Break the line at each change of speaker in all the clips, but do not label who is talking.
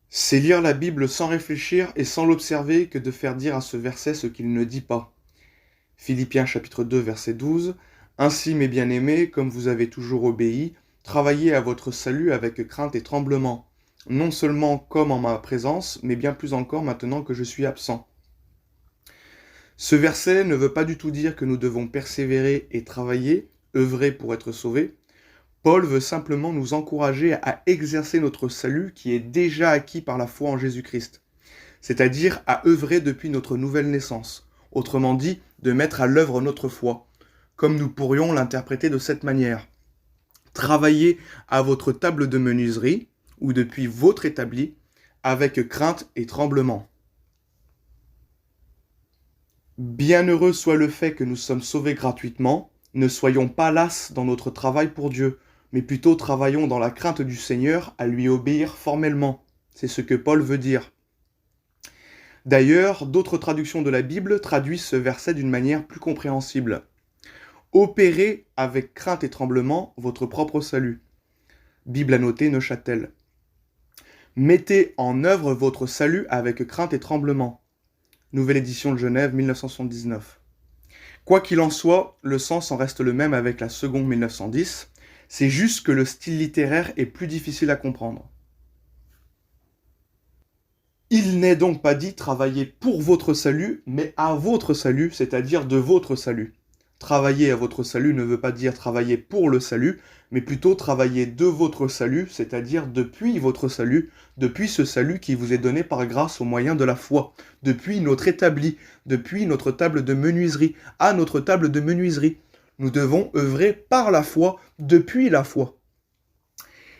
C'est lire la Bible sans réfléchir et sans l'observer que de faire dire à ce verset ce qu'il ne dit pas. Philippiens chapitre 2 verset 12. Ainsi, mes bien-aimés, comme vous avez toujours obéi, travaillez à votre salut avec crainte et tremblement, non seulement comme en ma présence, mais bien plus encore maintenant que je suis absent. Ce verset ne veut pas du tout dire que nous devons persévérer et travailler, œuvrer pour être sauvés. Paul veut simplement nous encourager à exercer notre salut qui est déjà acquis par la foi en Jésus-Christ, c'est-à-dire à œuvrer depuis notre nouvelle naissance, autrement dit, de mettre à l'œuvre notre foi, comme nous pourrions l'interpréter de cette manière. Travaillez à votre table de menuiserie, ou depuis votre établi, avec crainte et tremblement. Bienheureux soit le fait que nous sommes sauvés gratuitement, ne soyons pas lasses dans notre travail pour Dieu, mais plutôt travaillons dans la crainte du Seigneur à lui obéir formellement. C'est ce que Paul veut dire. D'ailleurs, d'autres traductions de la Bible traduisent ce verset d'une manière plus compréhensible. Opérez avec crainte et tremblement votre propre salut. Bible annotée Neuchâtel. Mettez en œuvre votre salut avec crainte et tremblement. Nouvelle édition de Genève 1979. Quoi qu'il en soit, le sens en reste le même avec la seconde 1910, c'est juste que le style littéraire est plus difficile à comprendre. Il n'est donc pas dit travailler pour votre salut, mais à votre salut, c'est-à-dire de votre salut. Travailler à votre salut ne veut pas dire travailler pour le salut, mais plutôt travailler de votre salut, c'est-à-dire depuis votre salut, depuis ce salut qui vous est donné par grâce au moyen de la foi, depuis notre établi, depuis notre table de menuiserie, à notre table de menuiserie. Nous devons œuvrer par la foi, depuis la foi.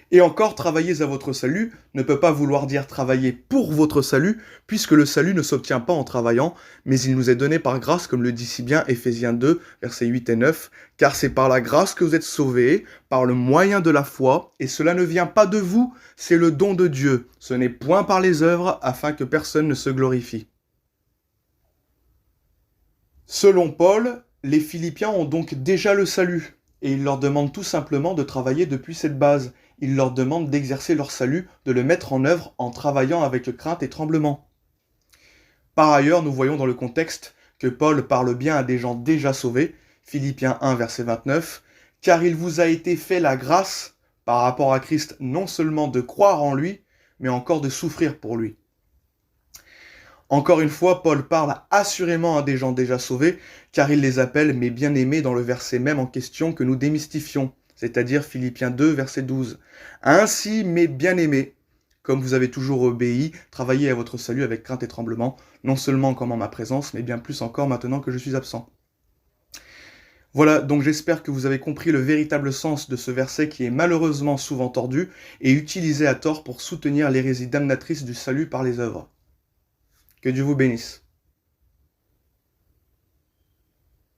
Et encore, travailler à votre salut ne peut pas vouloir dire travailler pour votre salut, puisque le salut ne s'obtient pas en travaillant, mais il nous est donné par grâce, comme le dit si bien Éphésiens 2, versets 8 et 9, car c'est par la grâce que vous êtes sauvés, par le moyen de la foi, et cela ne vient pas de vous, c'est le don de Dieu. Ce n'est point par les œuvres, afin que personne ne se glorifie. Selon Paul, les Philippiens ont donc déjà le salut, et il leur demande tout simplement de travailler depuis cette base. Il leur demande d'exercer leur salut, de le mettre en œuvre en travaillant avec crainte et tremblement. Par ailleurs, nous voyons dans le contexte que Paul parle bien à des gens déjà sauvés, Philippiens 1, verset 29, « Car il vous a été fait la grâce, par rapport à Christ, non seulement de croire en lui, mais encore de souffrir pour lui. » Encore une fois, Paul parle assurément à des gens déjà sauvés, car il les appelle mes bien-aimés dans le verset même en question que nous démystifions, c'est-à-dire Philippiens 2, verset 12. Ainsi, mes bien-aimés, comme vous avez toujours obéi, travaillez à votre salut avec crainte et tremblement, non seulement comme en ma présence, mais bien plus encore maintenant que je suis absent. Voilà, donc j'espère que vous avez compris le véritable sens de ce verset qui est malheureusement souvent tordu et utilisé à tort pour soutenir l'hérésie damnatrice du salut par les œuvres. Que Dieu vous bénisse.